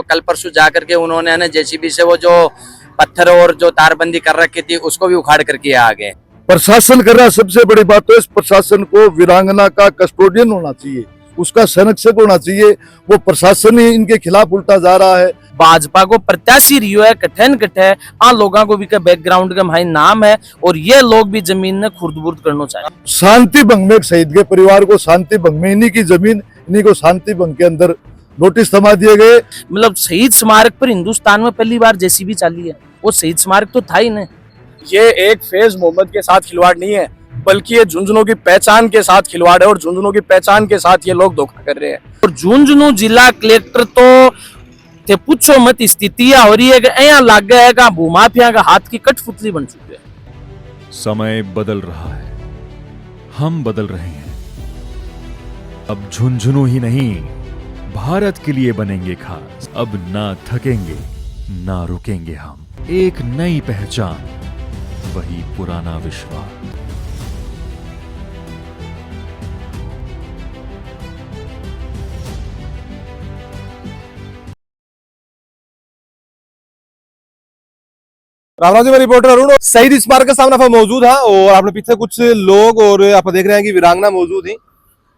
कल परसों जाकर के उन्होंने ना जेसीबी से वो जो पत्थर और जो तारबंदी कर रखी थी उसको भी उखाड़ करके आ गए। प्रशासन कर रहा, सबसे बड़ी बात तो इस प्रशासन को वीरांगना का कस्टोडियन होना चाहिए, उसका संरक्षक होना चाहिए। वो प्रशासन ही इनके खिलाफ उल्टा जा रहा है। भाजपा को प्रत्याशी रियो है कठिन कठे आ लोगों को भी का बैकग्राउंड का भाई नाम है और ये लोग भी जमीन ने खुर्द-बुर्द करना चाहिए। शांति भंग में एक शहीद के परिवार को शांति भंग में, इन्हीं की जमीन इन्हीं को शांति भंग के अंदर नोटिस थमा दिए गए। मतलब शहीद स्मारक पर हिंदुस्तान में पहली बार जेसीबी चाली है, वो शहीद स्मारक तो था ही नहीं। ये एक फैज मोहम्मद के साथ खिलवाड़ नहीं है, बल्कि ये झुंझुनू की पहचान के साथ खिलवाड़ है और झुंझुनू की पहचान के साथ ये लोग धोखा कर रहे हैं। और झुंझुनू जिला कलेक्टर तो थे पूछो मत स्थिति हो रही है कि ऐसा लग गया है कि भूमाफिया का हाथ की कठपुतली बन चुके हैं। समय बदल रहा है, हम बदल रहे हैं। अब झुंझुनू ही नहीं, भारत के लिए बनेंगे खास। अब ना थकेंगे ना रुकेंगे हम। एक नई पहचान, वही पुराना विश्वास। रामराज जी, मैं रिपोर्टर अरुण। शहीद स्मारक के सामने आप मौजूद है और आपने पीछे कुछ लोग और आप देख रहे हैं कि वीरांगना मौजूद है।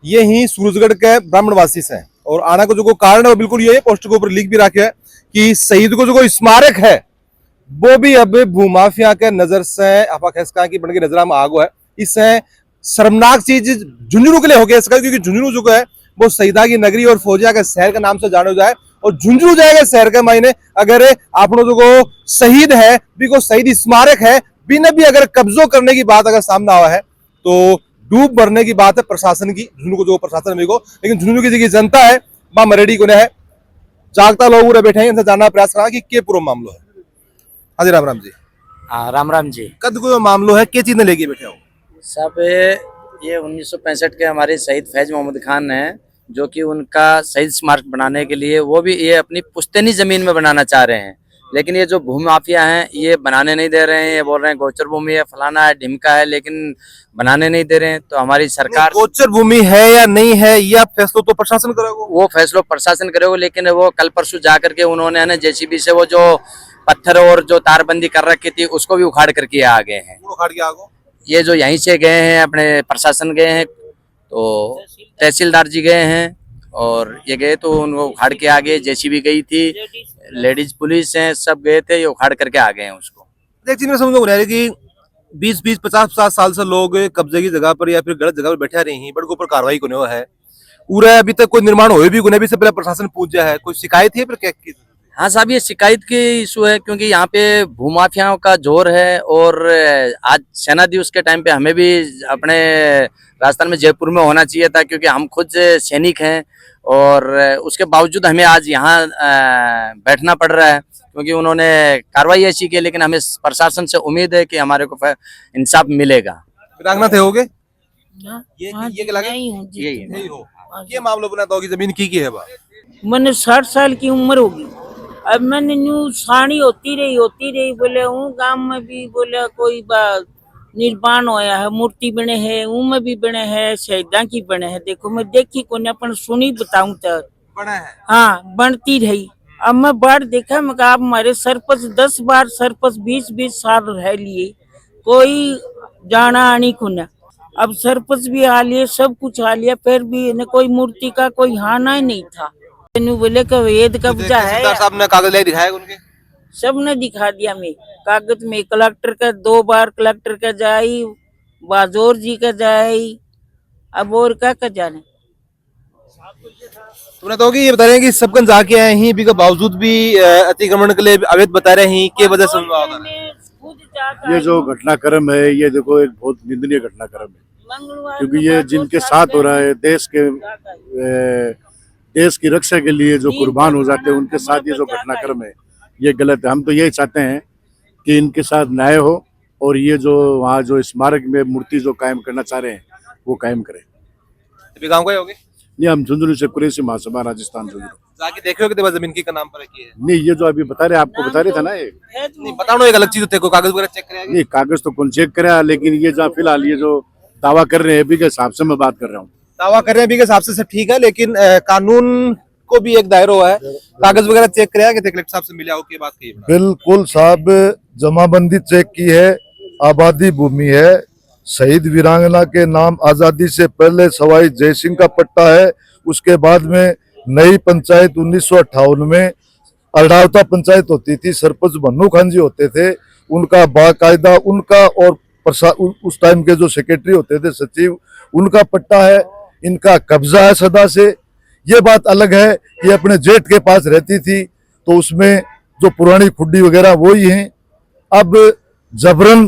ये ही सूरजगढ़ के ब्राह्मणवासी से और आने को जो कारण है वो बिल्कुल ये पोस्टर के ऊपर लिख भी रखे है कि शहीद को जो स्मारक है वो भी अब भूमाफिया के नजर से आप खैसका की बन के नजर में आगो है। इससे शर्मनाक चीज झुंझुनू के लिए हो गया इसका, क्योंकि झुंझुनू जो है वो शहीदा की नगरी और फौजिया के शहर के नाम से जाना जाए और झुंझुनू जाएगा शहर के मायने अगर आपनो जो शहीद है भी को शहीद स्मारक है बिना भी अगर कब्जों करने की बात अगर सामने आवा है तो डूब भरने की बात है प्रशासन की। झुंझुनू को जो प्रशासन है लेकिन झुंझुनू की जो जनता है वहां मरेडी को है, जागता लोग उरे बैठे हैं, इनसे जानना प्रयास करा कि क्या पूरा मामलो है। हाँ जी, राम राम जी। राम राम जी। कद को मामलो है, क्या चीज ने लेके बैठे हो? सब ये 1965 के हमारे शहीद फैज मोहम्मद खान हैं, जो कि उनका शहीद स्मारक बनाने के लिए वो भी ये अपनी पुश्तैनी जमीन में बनाना चाह रहे हैं, लेकिन ये जो भूमि माफिया हैं ये बनाने नहीं दे रहे हैं। ये बोल रहे हैं गोचर भूमि है, फलाना है, ढिमका है, लेकिन बनाने नहीं दे रहे हैं। तो हमारी सरकार गोचर भूमि है या नहीं है यह फैसला तो प्रशासन करेगा, वो फैसला प्रशासन करेगा, लेकिन वो कल परसों जाकर के उन्होंने ना जेसीबी से वो जो पत्थर और जो तारबंदी कर रखी थी उसको भी उखाड़ करके आ गए हैं। ये जो यहीं से गए हैं अपने प्रशासन गए हैं, तो तहसीलदार जी गए हैं और ये गए तो उनको उखाड़ के आ गए। जेसीबी गई थी, लेडीज पुलिस हैं, सब गए थे, ये उखाड़ करके आ गए हैं उसको। एक चीज में समझ में कि 20-20, 50-50 साल से लोग कब्जे की जगह पर या फिर गलत जगह पर बैठे रहे हैं, बट ऊपर कार्रवाई को नहीं है पूरा, अभी तक कोई निर्माण हुए भी गुने भी से पहले प्रशासन पूछ है, कोई शिकायत है? पर क्या? हाँ साहब, ये शिकायत की इशू है, क्योंकि यहाँ पे भूमाफियाओं का जोर है और आज सेना दिवस के टाइम पे हमें भी अपने राजस्थान में जयपुर में होना चाहिए था, क्योंकि हम खुद सैनिक हैं और उसके बावजूद हमें आज यहाँ बैठना पड़ रहा है, क्योंकि उन्होंने कार्रवाई ऐसी की। लेकिन हमें प्रशासन से उम्मीद है कि हमारे को इंसाफ मिलेगा। वीरांगना थे होगे? ये मामला बना दो की जमीन की है बा? मैंने 60 साल की उम्र होगी, अब मैंने न्यू साड़ी होती रही बोले हूँ गांव में भी बोले कोई बात निर्माण होया है, मूर्ति बने है, में भी बने है, शहीदा की बने है। देखो मैं देखी को अपन सुनी बताऊं तो बना है, हाँ बनती रही। अब मैं बार देखा, मैं कहा हमारे सरपंच 10 बार सरपंच 20-20 साल रह लिए, कोई जाना आनी को न। अब सरपंच भी आ लिए, सब कुछ आ लिया, फिर भी इन्हें कोई मूर्ति का कोई हाना ही नहीं था। बोले का वेद कब्जा है, साहब ने कागज ले दिखाया उनके, सब ने दिखा दिया। मैं कागज में कलेक्टर का 2 बार कलेक्टर का जाई, बाजोर जी का जाई, अब और क्या जाने। तुमने तो ये बता रहे हैं कि सबकन जाके आए हैं भी के बावजूद भी अतिक्रमण के लिए अवैध बता रहे हैं, क्या वजह से? ये जो घटनाक्रम है ये देखो एक बहुत निंदनीय घटनाक्रम है, क्योंकि ये जिनके साथ हो रहा है देश की रक्षा के लिए जो कुर्बान हो जाते हैं उनके साथ ये जो घटनाक्रम है ये गलत है। हम तो यही चाहते हैं कि इनके साथ न्याय हो और ये जो वहाँ जो स्मारक में मूर्ति जो कायम करना चाह रहे हैं वो कायम करें। गाँव गए होगे? नहीं, हम झुंझुनू से कुरैशी महासभा राजस्थान झुंझुनू जाके देखे हो कि जमीन की का नाम पर रखी है? नहीं, ये जो अभी बता रहे आपको बता रहे था ना, ये नहीं बताओ, एक अलग चीज होती है, कागज वगैरह चेक करें? नहीं, कागज तो कौन चेक करे, लेकिन ये जहाँ फिलहाल ये जो दावा कर रहे हैं अभी के हिसाब से मैं बात कर रहा हूँ, दावा कर रहे हैं अभी के हिसाब से सब ठीक है, लेकिन कानून को भी एक दायरा हुआ है, कागज वगैरह चेक कराया कि कलेक्टर साहब से मिले आओ की बात की? बिल्कुल साहब, जमाबंदी चेक की है, आबादी भूमि है, शहीद वीरांगना के नाम आजादी से पहले सवाई जय सिंह का पट्टा है। उसके बाद में नई पंचायत 1958 में अड़ावता पंचायत होती थी, सरपंच भन्नू खान जी होते थे, उनका बाकायदा उनका और उस टाइम के जो सेक्रेटरी होते थे सचिव, उनका पट्टा है। इनका कब्जा है सदा से। ये बात अलग है कि अपने जेठ के पास रहती थी तो उसमें जो पुरानी खुड्डी वगैरह वो ही है। अब जबरन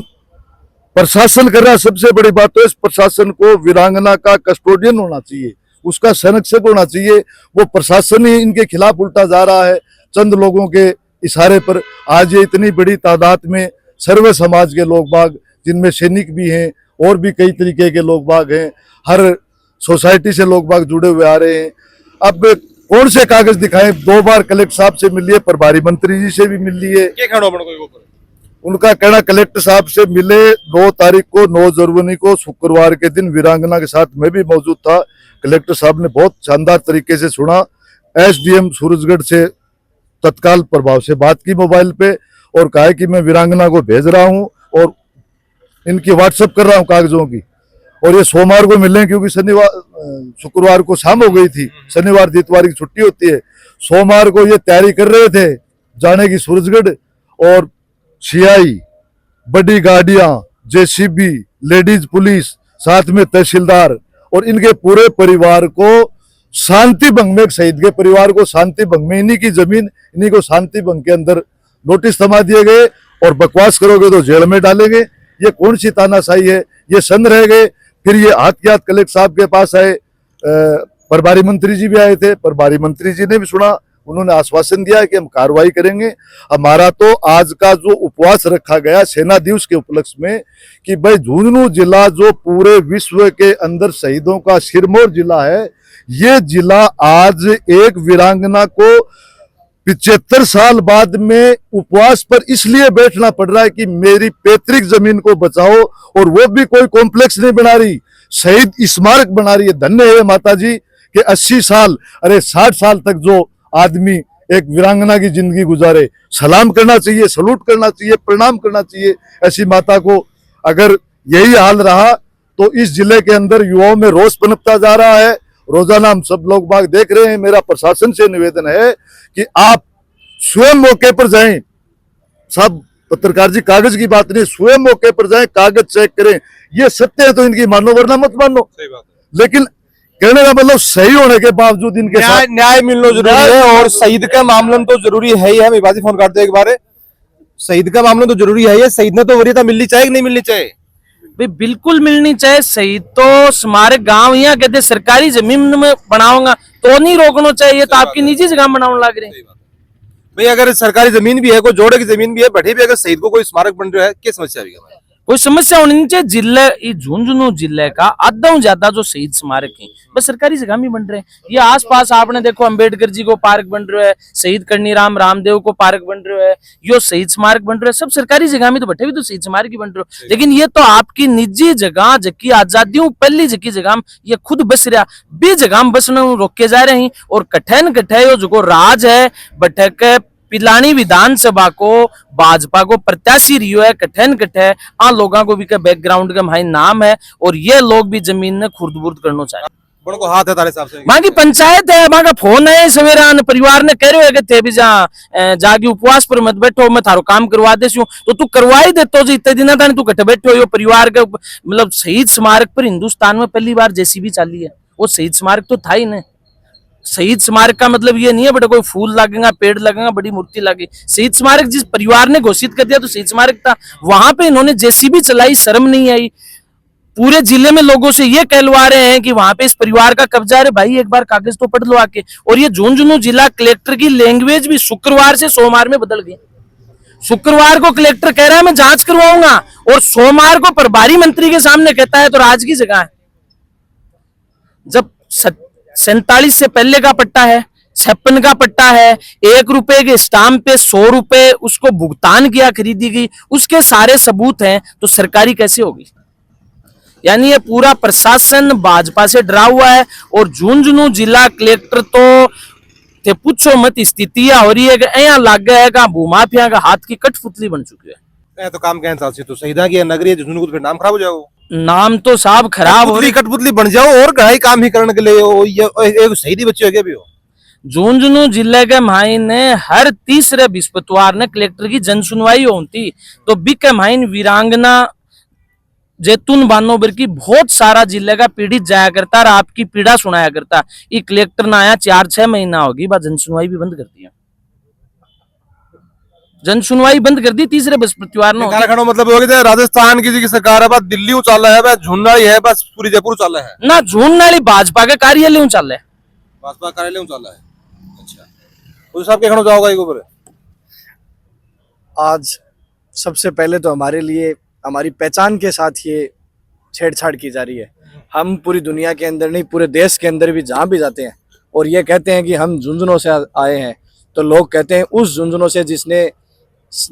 प्रशासन कर रहा है। सबसे बड़ी बात तो इस प्रशासन को वीरांगना का कस्टोडियन होना चाहिए, उसका संरक्षक होना चाहिए। वो प्रशासन ही इनके खिलाफ उल्टा जा रहा है चंद लोगों के इशारे पर। आज ये इतनी बड़ी तादाद में सर्व समाज के लोग बाग, जिनमें सैनिक भी हैं और भी कई तरीके के लोग बाग हैं, हर सोसाइटी से लोग बाग जुड़े हुए आ रहे हैं। अब कौन से कागज दिखाएं? 2 बार कलेक्टर साहब से मिलिए, प्रभारी मंत्री जी से भी मिल लिए। उनका कहना कलेक्टर साहब से मिले 2 तारीख को, 9 जनवरी को, शुक्रवार के दिन वीरांगना के साथ मैं भी मौजूद था। कलेक्टर साहब ने बहुत शानदार तरीके से सुना। एसडीएम सूरजगढ़ से तत्काल प्रभाव से बात की मोबाइल पे और कहा कि मैं वीरांगना को भेज रहा हूं और इनकी व्हाट्सएप कर रहा हूं कागजों की, और ये सोमवार को मिले क्योंकि शुक्रवार को शाम हो गई थी, शनिवार इतवार की छुट्टी होती है। सोमवार को ये तैयारी कर रहे थे जाने की सूरजगढ़, और सीआई, बड़ी गाड़ियां, जेसीबी, लेडीज पुलिस, साथ में तहसीलदार और इनके पूरे परिवार को शांति भंग में, एक शहीद के परिवार को शांति भंग में, इन्हीं की जमीन, इन्हीं को शांति भंग के अंदर नोटिस थमा दिए गए और बकवास करोगे तो जेल में डालेंगे। ये कौन सी तानाशाही है? ये सन रह गए। फिर ये हाथ के हाथ कलेक्टर साहब के पास आए, प्रभारी मंत्री जी भी आए थे, प्रभारी मंत्री जी ने भी सुना, उन्होंने आश्वासन दिया कि हम कार्रवाई करेंगे। हमारा तो आज का जो उपवास रखा गया सेना दिवस के उपलक्ष्य में कि भाई झुंझुनू जिला जो पूरे विश्व के अंदर शहीदों का सिरमौर जिला है, ये जिला आज एक वीरांगना को 75 साल बाद में उपवास पर इसलिए बैठना पड़ रहा है कि मेरी पैतृक जमीन को बचाओ, और वो भी कोई कॉम्प्लेक्स नहीं बना रही, शहीद स्मारक बना रही है। धन्य है माता जी कि 80 साल, अरे 60 साल तक जो आदमी एक वीरांगना की जिंदगी गुजारे, सलाम करना चाहिए, सलूट करना चाहिए, प्रणाम करना चाहिए ऐसी माता को। अगर यही हाल रहा तो इस जिले के अंदर युवाओं में रोष पनपता जा रहा है। रोजाना हम सब लोग बाग देख रहे हैं। मेरा प्रशासन से निवेदन है कि आप स्वयं मौके पर जाएं। सब पत्रकार जी, कागज की बात नहीं, स्वयं मौके पर जाएं, कागज चेक करें। ये सत्य है तो इनकी मानो वरना मत मानो। सही बात है। लेकिन कहने का मतलब सही होने के बावजूद इनके साथ न्याय मिलना जरूरी है, और शहीद का मामला तो जरूरी है ही। हम इबादी फोन करते हैं एक बार, शहीद का मामला तो जरूरी है। शहीद ने तो वरीयता मिलनी चाहिए कि नहीं मिलनी चाहिए? भाई बिल्कुल मिलनी चाहिए। शहीद तो स्मारक गांव यहाँ कहते सरकारी जमीन में बनाऊंगा तो नहीं रोकना चाहिए, तो आपकी निजी जगह बनाने लग रहे हैं। भाई अगर सरकारी जमीन भी है, कोई जोड़े की जमीन भी है, बैठे भी, अगर शहीद को कोई स्मारक बन रहा है, क्या समस्या है? कोई समस्या होनी नहीं चाहिए। जिले झुंझुनू जिले का आधा ज्यादा जो शहीद स्मारक है बस सरकारी जगह में बन रहे हैं। ये आसपास आपने देखो अम्बेडकर जी को पार्क बन रहा है, शहीद करनीराम रामदेव को पार्क बन रहा है, यो शहीद स्मारक बन रहा है, सब सरकारी जगह में तो बैठे भी तो शहीद स्मारक ही बन रहे हो। लेकिन ये तो आपकी निजी जगह, जबकि आजादियों पहली जकी जगह ये खुद बस रहा भी जगह में बसने रोके जा रहे हैं। और कठैन कठै जो राज है बैठक पिलानी विधानसभा को भाजपा को प्रत्याशी रियो है, कठैन कठै आ लोगों को भी बैकग्राउंड का भाई नाम है, और ये लोग भी जमीन ने खुर्द-बुर्द करना चाहिए। बड़ों को हाथ है तारे साहब से। वहां की पंचायत है, वहां का फोन है सवेरा, परिवार ने कह रहे हो कि थे भी जागी उपवास पर मत बैठो, मैं थारो काम करवा दे तो तू करवाई देतो जी। इतने दिन तक तू कट बैठो हो परिवार के मतलब शहीद स्मारक पर। हिंदुस्तान में पहली बार जेसीबी चाली है, वो शहीद स्मारक तो था ही नहीं। शहीद स्मारक का मतलब ये नहीं है बेटा कोई फूल लगेगा, पेड़ लगेगा, बड़ी मूर्ति लगे। शहीद स्मारक जिस परिवार ने घोषित कर दिया तो शहीद स्मारक था, वहां पे इन्होंने जेसीबी चलाई, शर्म नहीं आई। पूरे जिले में लोगों से ये कहलवा रहे हैं कि वहां पे इस परिवार का कब्जा है। भाई एक बार कागज तो पढ़ लो आके। और ये झुंझुनू जिला कलेक्टर की लैंग्वेज भी शुक्रवार से सोमवार में बदल गई। शुक्रवार को कलेक्टर कह रहा है मैं जांच करवाऊंगा, और सोमवार को प्रभारी मंत्री के सामने कहता है तो राज की जगह है। जब 47 से पहले का पट्टा है, 56 का पट्टा है, 1 रुपए के स्टाम्प पे 100 रुपए उसको भुगतान किया, खरीदी गई, उसके सारे सबूत हैं, तो सरकारी कैसे होगी? यानी ये पूरा प्रशासन भाजपा से डरा हुआ है। और झुंझुनू जिला कलेक्टर तो थे पूछो मत स्थितियां हो रही है कि यहाँ लग गया है का भूमाफिया का हाथ की कठपुतली बन चुकी है। तो काम कैंसल से तो शहीदा की नगरी है झुंझुनू को, तो फिर नाम खराब हो जाओ। नाम तो साहब खराब हो रही, कठपुतली बन जाओ और कढ़ाई काम ही करने के लिए एक शहीदी बच्चे हो गए भी हो। झुंझुनू जिले के माइन ने हर तीसरे बृहस्पतिवार ने कलेक्टर की जन सुनवाई होती, तो बिक माइन वीरांगना जैतून बानोबर की बहुत सारा जिले का पीड़ित जाया करता और आपकी पीड़ा सुनाया करता। ये कलेक्टर ना आया 4-6 महीना होगी, बात जन सुनवाई भी बंद कर दिया, जन सुनवाई बंद कर दी तीसरे बृहस्पतिवार ने। मतलब हो गया राजस्थान की सरकार है, बस दिल्ली चल रहा है, बस झुंझुनू है, बस पूरी जयपुर चल रहा है ना, झुंझुनू भाजपा के कार्यालय चल रहे, भाजपा कार्यालय चल रहा है। अच्छा, उस साहब के खड़ो जाओगा एक ऊपर। आज सबसे पहले तो हमारे लिए हमारी पहचान के साथ ये छेड़छाड़ की जा रही है। हम पूरी दुनिया के अंदर नहीं, पूरे देश के अंदर भी जहाँ भी जाते हैं और ये कहते हैं कि हम झुंझुनू से आए हैं, तो लोग कहते हैं उस झुंझुनू से जिसने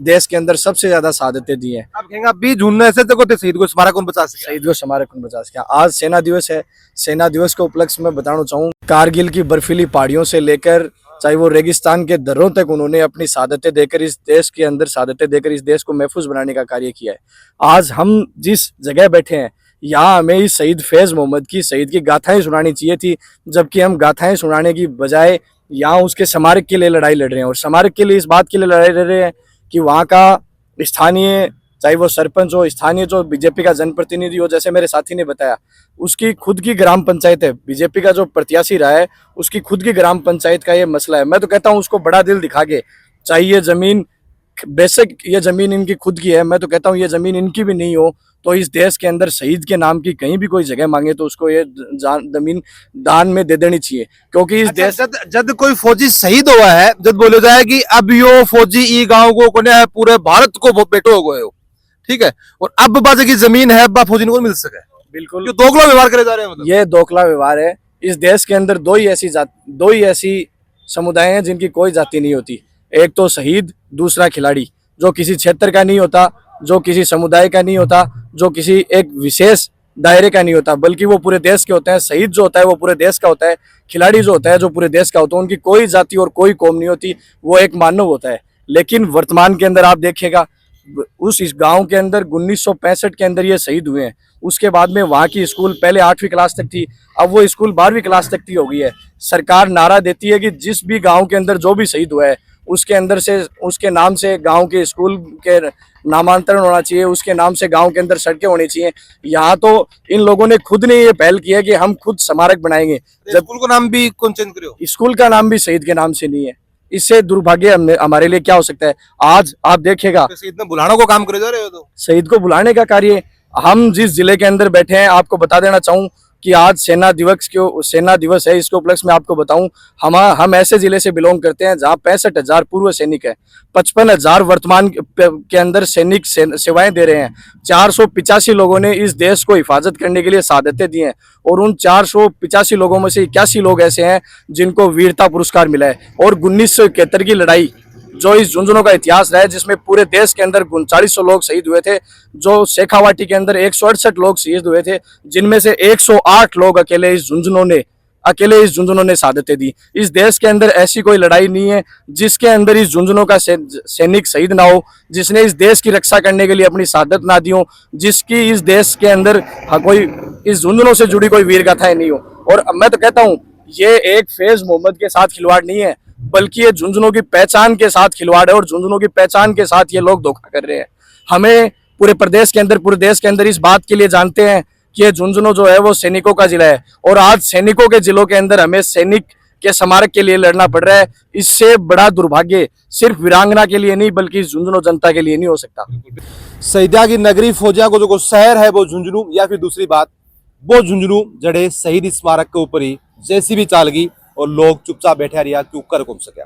देश के अंदर सबसे ज्यादा शहादतें दी हैं। आप कहेंगे अभी झुंझुनू ऐसे तो शहीद को स्मारक कौन बचा सके, शहीद को स्मारक कौन बचा सके। आज सेना दिवस है, सेना दिवस के उपलक्ष्य में बताना चाहूँ, कारगिल की बर्फीली पहाड़ियों से लेकर चाहे वो रेगिस्तान के दर्रों तक उन्होंने अपनी शहादतें देकर इस देश के अंदर शहादतें देकर इस देश को महफूज बनाने का कार्य किया है। आज हम जिस जगह बैठे हैं यहाँ हमें इस शहीद फैज मोहम्मद की शहीद की गाथाएं सुनानी चाहिए थी, जबकि हम गाथाएं सुनाने की बजाय यहाँ उसके स्मारक के लिए लड़ाई लड़ रहे हैं। और स्मारक के लिए इस बात के लिए लड़ाई लड़ रहे हैं कि वहाँ का स्थानीय, चाहे वो सरपंच हो, स्थानीय जो बीजेपी का जनप्रतिनिधि हो, जैसे मेरे साथी ने बताया, उसकी खुद की ग्राम पंचायत है, बीजेपी का जो प्रत्याशी रहा है उसकी खुद की ग्राम पंचायत का ये मसला है। मैं तो कहता हूँ उसको बड़ा दिल दिखा के, चाहे ये जमीन, बेशक ये जमीन इनकी खुद की है, मैं तो कहता हूँ ये जमीन इनकी भी नहीं हो तो इस देश के अंदर शहीद के नाम की कहीं भी कोई जगह मांगे तो उसको ये जमीन दान में दे देनी चाहिए, क्योंकि इस देश जब कोई फौजी शहीद हुआ है, जब बोले जाए कि अब यो फौजी ई गांव को कोने पूरे भारत को बेटो हो गए हो, ठीक है, और अब बाजे की जमीन है, अब फौजी को मिल सके। बिल्कुल ये दोगला व्यवहार करे जा रहे हैं, मतलब ये दोगला व्यवहार है। इस देश के अंदर दो ही ऐसी समुदाय हैं जिनकी कोई जाति नहीं होती, एक तो शहीद, दूसरा खिलाड़ी, जो किसी क्षेत्र का नहीं होता, जो किसी समुदाय का नहीं होता, जो किसी एक विशेष दायरे का नहीं होता, बल्कि वो पूरे देश के होते हैं। शहीद जो होता है वो पूरे देश का होता है, खिलाड़ी जो होता है जो पूरे देश का होता है, उनकी कोई जाति और कोई कौम नहीं होती, वो एक मानव होता है। लेकिन वर्तमान के अंदर आप देखिएगा, उस इस गांव के अंदर 1965 के अंदर ये शहीद हुए हैं, उसके बाद में वहाँ की स्कूल पहले 8वीं क्लास तक थी, अब वो स्कूल 12वीं क्लास तक की हो गई है। सरकार नारा देती है कि जिस भी गांव के अंदर जो भी शहीद हुआ है उसके अंदर से, उसके नाम से गांव के स्कूल के नामांतरण होना चाहिए, उसके नाम से गांव के अंदर सड़कें होनी चाहिए। यहाँ तो इन लोगों ने खुद ने ये पहल की है कि हम खुद स्मारक बनाएंगे, जब स्कूल का नाम भी कौन चेंज करे, स्कूल का नाम भी शहीद के नाम से नहीं है। इससे दुर्भाग्य हमारे लिए क्या हो सकता है। आज आप देखिएगा, शहीद ने बुलाने को काम करे जा रहे हो, तो शहीद को बुलाने का कार्य हम जिस जिले के अंदर बैठे हैं, आपको बता देना चाहूँ कि आज सेना दिवस है, इसके उपलक्ष्य में आपको बताऊं, हम ऐसे जिले से बिलोंग करते हैं जहां 65,000 पूर्व सैनिक है, 55,000 वर्तमान के अंदर सैनिक सेवाएं दे रहे हैं। 485 लोगों ने इस देश को हिफाजत करने के लिए शहादतें दी हैं, और उन 485 लोगों में से 81 लोग ऐसे हैं जिनको वीरता पुरस्कार मिला है। और 1971 की लड़ाई जो इस झुंझुनू का इतिहास रहा है, जिसमें पूरे देश के अंदर 3900 लोग शहीद हुए थे, जो शेखावाटी के अंदर 168 लोग शहीद हुए थे, जिनमें से 108 लोग अकेले इस झुंझुनू ने शहादतें दी। इस देश के अंदर ऐसी कोई लड़ाई नहीं है जिसके अंदर इस झुंझुनू का सैनिक शहीद ना हो, जिसने इस देश की रक्षा करने के लिए अपनी शहादत ना दी हो, जिसकी इस देश के अंदर कोई इस झुंझुनू से जुड़ी कोई वीर गाथाएं नहीं हो। और मैं तो कहता हूँ ये एक फैज मोहम्मद के साथ खिलवाड़ नहीं है, बल्कि ये झुंझुनू की पहचान के साथ खिलवाड़ है, और झुंझुनू की पहचान के साथ ये लोग धोखा कर रहे हैं। हमें पूरे देश के अंदर इस बात के लिए जानते हैं कि ये झुंझुनू जो है वो सैनिकों का जिला है, और आज सैनिकों के जिलों के अंदर हमें सैनिक के स्मारक के लिए लड़ना पड़ रहा है। इससे बड़ा दुर्भाग्य सिर्फ वीरांगना के लिए नहीं बल्कि झुंझुनू जनता के लिए नहीं हो सकता। शहीदा की नगरी फौजिया को जो शहर है वो झुंझुनू, या फिर दूसरी बात वो झुंझुनू जड़े शहीद स्मारक के ऊपर ही जैसी भी चाल गई और लोग चुपचाप बैठे रिया क्यों कर घूम सके।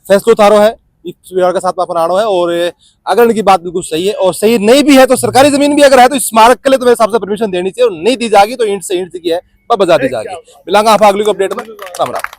फैसलो थारो है इस के साथ में अपनानो है, और अगर इनकी बात बिल्कुल सही है और सही नहीं भी है तो सरकारी जमीन भी अगर है तो स्मारक के लिए तो मेरे हिसाब से परमिशन देनी चाहिए, और नहीं दी जाएगी तो ईंट से की है बजा दी जाएगी। मिलांगा आप अगली को अपडेट में। राम राम।